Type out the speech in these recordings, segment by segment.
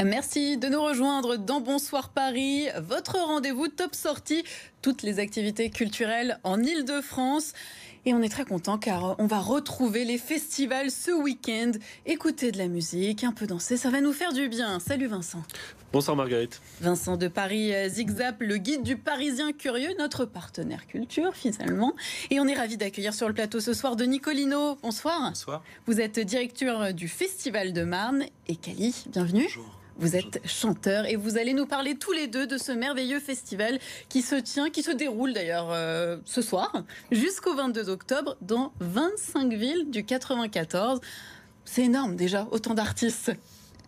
Merci de nous rejoindre dans Bonsoir Paris, votre rendez-vous top sortie, toutes les activités culturelles en Île-de-France. Et on est très content car on va retrouver les festivals ce week-end, écouter de la musique, un peu danser, ça va nous faire du bien. Salut Vincent. Bonsoir Marguerite. Vincent de Paris Zigzap, le guide du Parisien curieux, notre partenaire culture finalement. Et on est ravis d'accueillir sur le plateau ce soir Denis Collineau. Bonsoir. Bonsoir. Vous êtes directeur du Festival de Marne et Cali, bienvenue. Bonjour. Vous êtes chanteur et vous allez nous parler tous les deux de ce merveilleux festival qui se déroule d'ailleurs ce soir jusqu'au 22 octobre dans 25 villes du 94. C'est énorme déjà, autant d'artistes.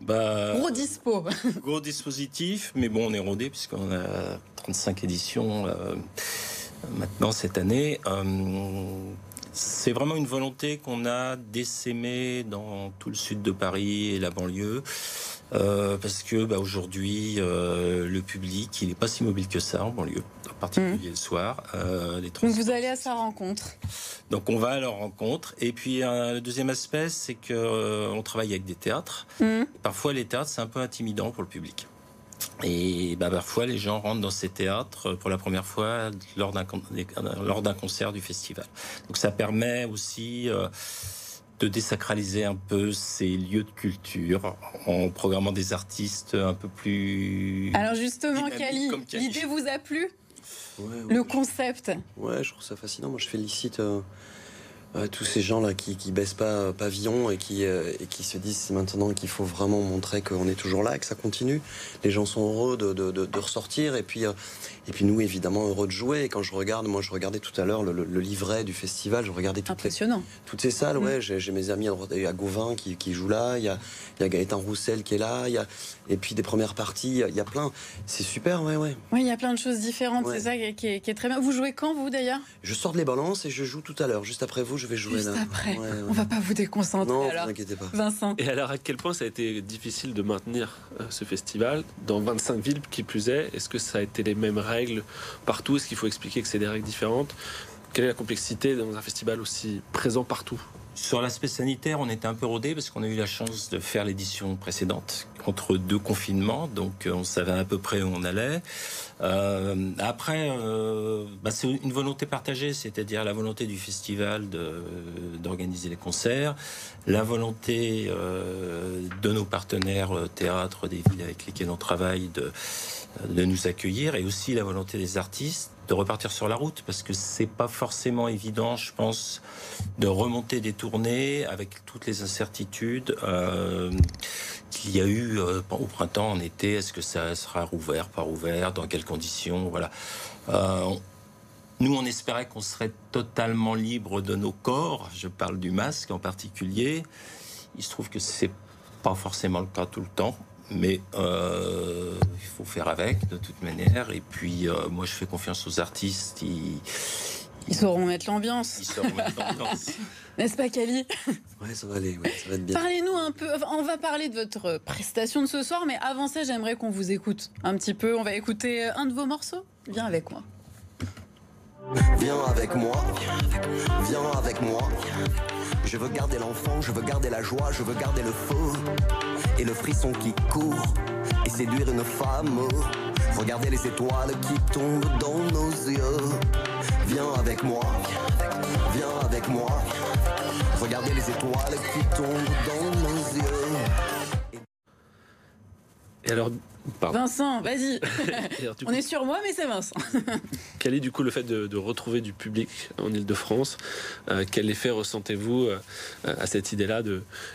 Gros dispo. Gros dispositif, mais bon, on est rodé puisqu'on a 35 éditions maintenant cette année. C'est vraiment une volonté qu'on a d'essaimer dans tout le sud de Paris et la banlieue. Parce que aujourd'hui le public il n'est pas si mobile que ça en banlieue, en particulier le soir. Donc vous allez à sa rencontre. Donc on va à leur rencontre. Et puis le deuxième aspect, c'est que on travaille avec des théâtres. Parfois les théâtres c'est un peu intimidant pour le public. Et parfois les gens rentrent dans ces théâtres pour la première fois lors d'un concert du festival. Donc ça permet aussi de désacraliser un peu ces lieux de culture en programmant des artistes un peu plus... Alors justement, Cali, l'idée vous a plu ? Le concept ? Ouais, je trouve ça fascinant. Moi, je félicite tous ces gens-là qui baissent pas pavillon et qui se disent c'est maintenant qu'il faut vraiment montrer qu'on est toujours là, que ça continue. Les gens sont heureux de ressortir et puis nous, évidemment, heureux de jouer. Et quand je regardais tout à l'heure le livret du festival, je regardais toutes ces salles. Ouais, j'ai mes amis à Gauvin qui jouent là, il y a Gaëtan Roussel qui est là, et puis des premières parties, il y a plein. C'est super, ouais. Oui, il y a plein de choses différentes, c'est ça qui est très bien. Vous jouez quand, vous, d'ailleurs ? Je sors de les balances et je joue tout à l'heure. Juste après vous, je vais jouer Juste là. Après. On va pas vous déconcentrer. Non, alors. Ne vous inquiétez pas. Vincent. Et alors, à quel point ça a été difficile de maintenir ce festival dans 25 villes qui plus est ? Est-ce que ça a été les mêmes règles partout ? Est-ce qu'il faut expliquer que c'est des règles différentes ? Quelle est la complexité dans un festival aussi présent partout ? Sur l'aspect sanitaire, on était un peu rodé parce qu'on a eu la chance de faire l'édition précédente entre deux confinements, donc on savait à peu près où on allait. Après, c'est une volonté partagée, c'est-à-dire la volonté du festival d'organiser les concerts, la volonté de nos partenaires théâtres des villes avec lesquels on travaille de nous accueillir, et aussi la volonté des artistes de repartir sur la route, parce que c'est pas forcément évident, je pense, de remonter des tournées avec toutes les incertitudes qu'il y a eu au printemps, en été. Est-ce que ça sera rouvert, pas rouvert, dans quelles conditions, voilà. Nous, on espérait qu'on serait totalement libre de nos corps. Je parle du masque en particulier. Il se trouve que c'est pas forcément le cas tout le temps. Mais il faut faire avec de toute manière. Et puis moi je fais confiance aux artistes. Ils sauront mettre l'ambiance. N'est-ce pas, Cali ? Ouais, ça va aller, ça va être bien. Parlez-nous un peu, on va parler de votre prestation de ce soir, mais avant ça, j'aimerais qu'on vous écoute un petit peu. On va écouter un de vos morceaux. Viens avec moi. Viens avec moi, viens avec moi. Je veux garder l'enfant, je veux garder la joie, je veux garder le feu et le frisson qui court et séduire une femme. Regarder les étoiles qui tombent dans nos yeux. Viens avec moi, viens avec moi. Regarder les étoiles qui tombent dans nos yeux. Et alors, pardon. Vincent, vas-y. On est sur moi, mais c'est Vincent. Quel est du coup le fait de retrouver du public en Île-de-France ? Quel effet ressentez-vous à cette idée-là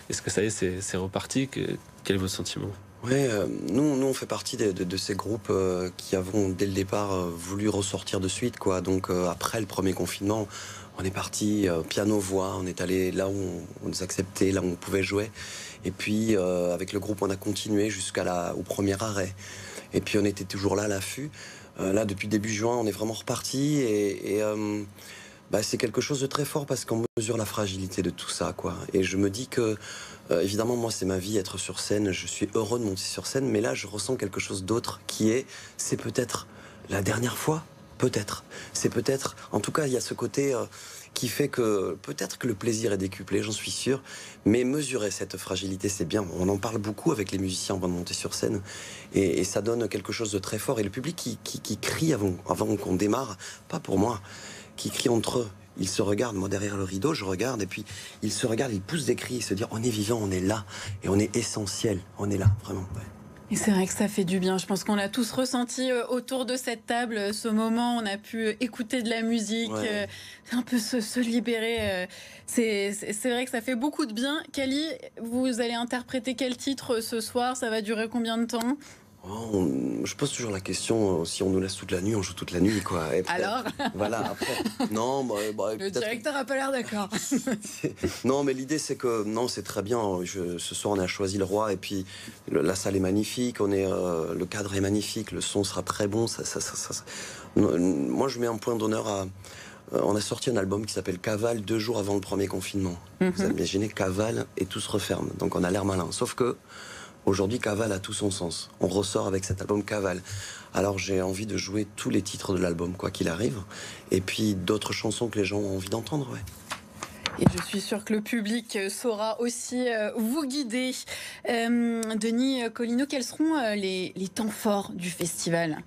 est-ce que ça y est, c'est reparti ? Quel est votre sentiment ? Ouais, nous on fait partie de ces groupes qui avons dès le départ voulu ressortir de suite, quoi. Donc après le premier confinement, on est parti piano-voix, on est allé là où on nous acceptait, là où on pouvait jouer. Et puis avec le groupe, on a continué au premier arrêt. Et puis on était toujours là à l'affût. Là, depuis début juin, on est vraiment reparti et c'est quelque chose de très fort parce qu'on mesure la fragilité de tout ça, quoi. Et je me dis que évidemment, moi, c'est ma vie, être sur scène. Je suis heureux de monter sur scène, mais là, je ressens quelque chose d'autre c'est peut-être La dernière fois, peut-être. C'est peut-être... En tout cas, il y a ce côté qui fait que peut-être que le plaisir est décuplé, j'en suis sûr. Mais mesurer cette fragilité, c'est bien. On en parle beaucoup avec les musiciens avant de monter sur scène. Et ça donne quelque chose de très fort. Et le public qui crie avant qu'on démarre, pas pour moi, qui crie entre eux. Ils se regardent, moi derrière le rideau, je regarde, et puis ils se regardent, ils poussent des cris, ils se disent on est vivant, on est là, et on est essentiel, on est là, vraiment. Ouais. Et c'est vrai que ça fait du bien. Je pense qu'on l'a tous ressenti autour de cette table, ce moment. On a pu écouter de la musique, un peu se libérer. C'est vrai que ça fait beaucoup de bien. Kali, vous allez interpréter quel titre ce soir? Ça va durer combien de temps? Je pose toujours la question, si on nous laisse toute la nuit, on joue toute la nuit, quoi. Alors voilà, après. Non, le directeur n'a pas l'air d'accord. Non, mais l'idée, c'est que, non, c'est très bien. Ce soir, on a choisi le roi, et puis la salle est magnifique, le cadre est magnifique, le son sera très bon. Moi, je mets un point d'honneur à. On a sorti un album qui s'appelle Cavale 2 jours avant le premier confinement. Vous imaginez, Cavale et tout se referme. Donc, on a l'air malin. Sauf que. Aujourd'hui, Cavale a tout son sens. On ressort avec cet album Cavale. Alors j'ai envie de jouer tous les titres de l'album, quoi qu'il arrive. Et puis d'autres chansons que les gens ont envie d'entendre, ouais. Et je suis sûre que le public saura aussi vous guider. Denis Collineau, quels seront les temps forts du festival?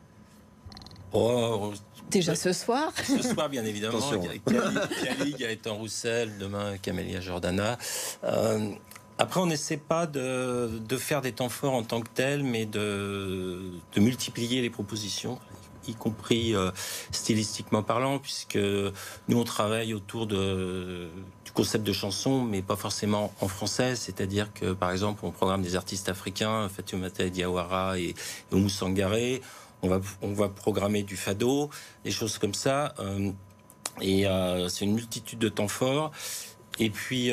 Déjà ce soir. Ce soir, bien évidemment. Kali, Gaëtan Roussel, demain Camélia Jordana. Après, on n'essaie pas de faire des temps forts en tant que tels, mais de multiplier les propositions, y compris stylistiquement parlant, puisque nous, on travaille autour du concept de chanson, mais pas forcément en français. C'est-à-dire que, par exemple, on programme des artistes africains, Fatoumata Diawara et Oumou Sangaré. On va programmer du fado, des choses comme ça. Et c'est une multitude de temps forts. Et puis...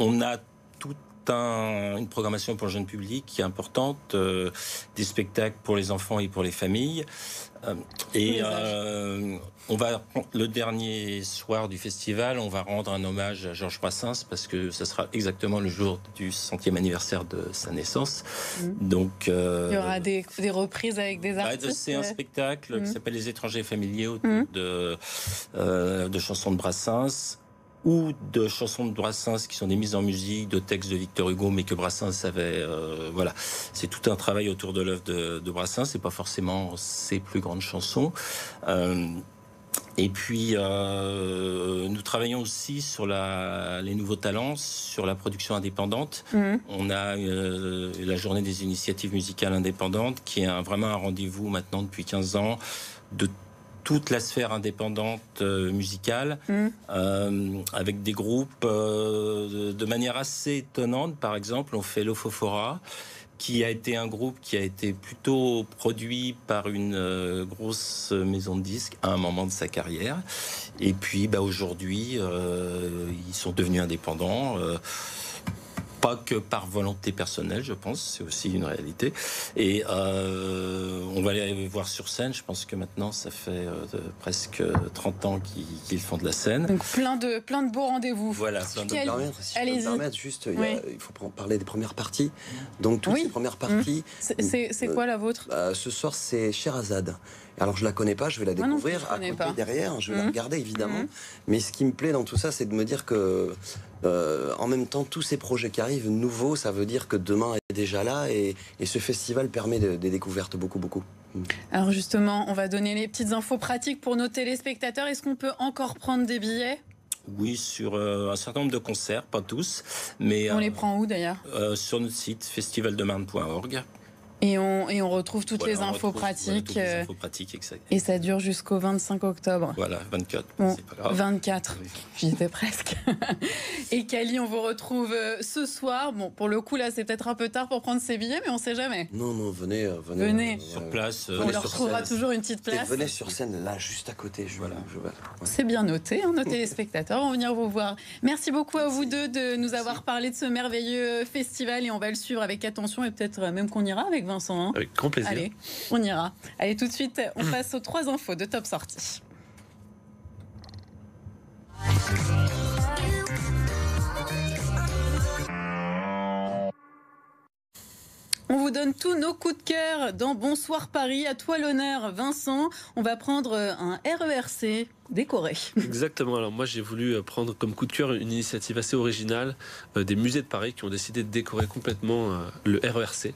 on a toute une programmation pour le jeune public qui est importante, des spectacles pour les enfants et pour les familles. On va, le dernier soir du festival, on va rendre un hommage à Georges Brassens parce que ça sera exactement le jour du 100e anniversaire de sa naissance. Donc, il y aura des reprises avec des artistes. C'est un spectacle qui s'appelle Les étrangers familiers autour de chansons de Brassens, ou de chansons de Brassens qui sont des mises en musique, de textes de Victor Hugo, mais que Brassens avait... voilà, c'est tout un travail autour de l'œuvre de Brassens, c'est pas forcément ses plus grandes chansons. Et puis, nous travaillons aussi sur les nouveaux talents, sur la production indépendante. On a la journée des initiatives musicales indépendantes, qui est vraiment un rendez-vous maintenant depuis 15 ans, de toute la sphère indépendante musicale, avec des groupes de manière assez étonnante. Par exemple, on fait l'Ofofora, qui a été un groupe qui a été plutôt produit par une grosse maison de disques à un moment de sa carrière. Et puis, aujourd'hui, ils sont devenus indépendants. Pas que par volonté personnelle, je pense, c'est aussi une réalité. Et on va les voir sur scène. Je pense que maintenant, ça fait presque 30 ans qu'ils font de la scène. Donc plein de beaux rendez-vous. Voilà. Si je peux me permettre, juste, il faut parler des premières parties. Donc toutes ces premières parties. C'est quoi la vôtre? Ce soir, c'est Sherazade. Alors je la connais pas, je vais la découvrir à côté derrière, je vais la regarder évidemment. Mais ce qui me plaît dans tout ça, c'est de me dire que en même temps, tous ces projets qui arrivent nouveaux, ça veut dire que demain est déjà là et ce festival permet des découvertes beaucoup. Alors justement, on va donner les petites infos pratiques pour nos téléspectateurs. Est-ce qu'on peut encore prendre des billets? Oui, sur un certain nombre de concerts, pas tous, mais on les prend où d'ailleurs? Sur notre site festivaldemarne.org. Et on retrouve toutes les infos pratiques. Et ça dure jusqu'au 25 octobre. Voilà, 24. Bon, c'est pas grave. 24, j'y étais presque. Et Kali, on vous retrouve ce soir. Bon, pour le coup, là, c'est peut-être un peu tard pour prendre ses billets, mais on sait jamais. Non, venez. Sur place. On leur trouvera toujours une petite place. Venez sur scène, là, juste à côté. C'est bien noté, nos téléspectateurs vont venir vous voir. Merci beaucoup à vous deux de nous avoir parlé de ce merveilleux festival et on va le suivre avec attention et peut-être même qu'on ira avec Vincent. Hein. Avec grand plaisir. Allez, on ira. Allez, tout de suite, on passe aux 3 infos de Top Sortie. On vous donne donne tous nos coups de cœur dans Bonsoir Paris. À toi l'honneur, Vincent. On va prendre un RERC décoré. Exactement. Alors moi, j'ai voulu prendre comme coup de cœur une initiative assez originale des musées de Paris qui ont décidé de décorer complètement le RERC.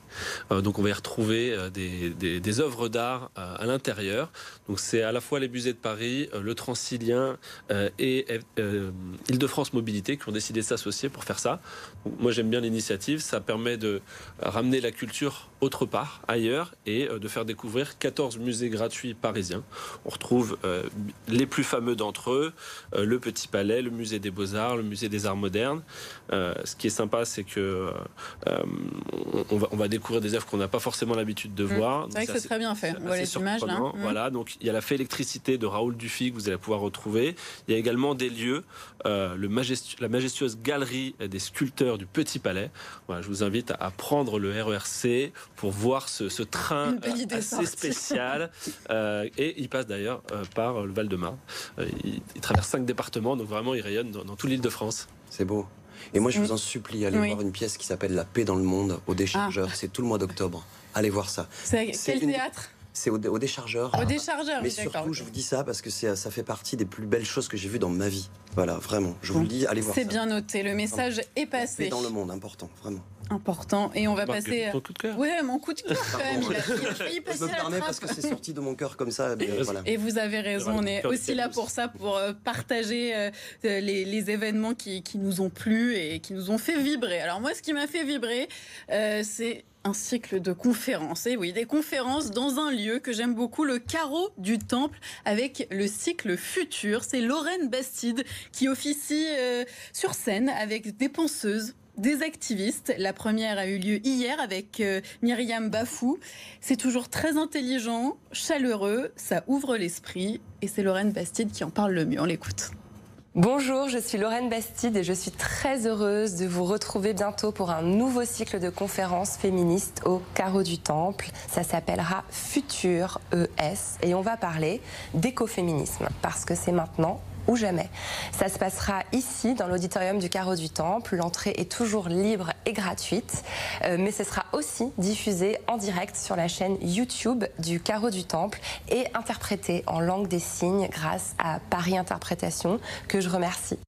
Donc on va y retrouver des œuvres d'art à l'intérieur. Donc c'est à la fois les musées de Paris, le Transilien et Île-de-France Mobilité qui ont décidé de s'associer pour faire ça. Donc, moi j'aime bien l'initiative. Ça permet de ramener la culture autre part, ailleurs, et de faire découvrir 14 musées gratuits parisiens. On retrouve les plus fameux d'entre eux, le Petit Palais, le musée des Beaux-Arts, le musée des Arts modernes. Ce qui est sympa, c'est que on va découvrir des œuvres qu'on n'a pas forcément l'habitude de voir. C'est vrai que c'est très bien fait. On voit les images là. Voilà, donc il y a la fée électricité de Raoul Dufy que vous allez pouvoir retrouver. Il y a également des lieux, la majestueuse galerie des sculpteurs du Petit Palais. Voilà, je vous invite à prendre le RERC pour voir ce train assez spécial. Et il passe d'ailleurs par le Val-de-Marne. Il traverse 5 départements, donc vraiment il rayonne dans toute l'Île-de-France. C'est beau. Et moi je vous en supplie, allez voir une pièce qui s'appelle La paix dans le monde au Déchargeur. C'est tout le mois d'octobre. Allez voir ça. C'est quel théâtre ? C'est au Déchargeur. Au Déchargeur, mais surtout, je vous dis ça parce que ça fait partie des plus belles choses que j'ai vues dans ma vie. Voilà, vraiment. Je vous le dis, allez voir ça. C'est bien noté, le message est passé. Et dans le monde, important, vraiment. Important. Et on va passer... Ton coup de cœur. Oui, mon coup de cœur quand même. Il a failli passer Je me permets parce que c'est sorti de mon cœur comme ça. Voilà. Et vous avez raison, on est aussi là pour ça, pour partager les événements qui nous ont plu et qui nous ont fait vibrer. Alors moi, ce qui m'a fait vibrer, c'est un cycle de conférences. Et oui, des conférences dans un lieu que j'aime beaucoup, le Carreau du Temple, avec le cycle Futur. C'est Lorraine Bastide qui officie sur scène avec des penseuses, des activistes. La première a eu lieu hier avec Myriam Bafou. C'est toujours très intelligent, chaleureux, ça ouvre l'esprit et c'est Lorraine Bastide qui en parle le mieux. On l'écoute. Bonjour, je suis Lorraine Bastide et je suis très heureuse de vous retrouver bientôt pour un nouveau cycle de conférences féministes au Carreau du Temple. Ça s'appellera Futur ES et on va parler d'écoféminisme parce que c'est maintenant ou jamais. Ça se passera ici, dans l'auditorium du Carreau du Temple. L'entrée est toujours libre et gratuite, mais ce sera aussi diffusé en direct sur la chaîne YouTube du Carreau du Temple et interprété en langue des signes grâce à Paris Interprétation, que je remercie.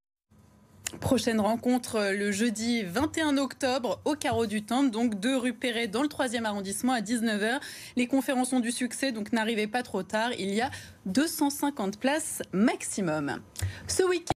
Prochaine rencontre le jeudi 21 octobre au Carreau du Temple, donc 2 rue Perret dans le 3e arrondissement à 19h. Les conférences ont du succès, donc n'arrivez pas trop tard. Il y a 250 places maximum. Ce week-end,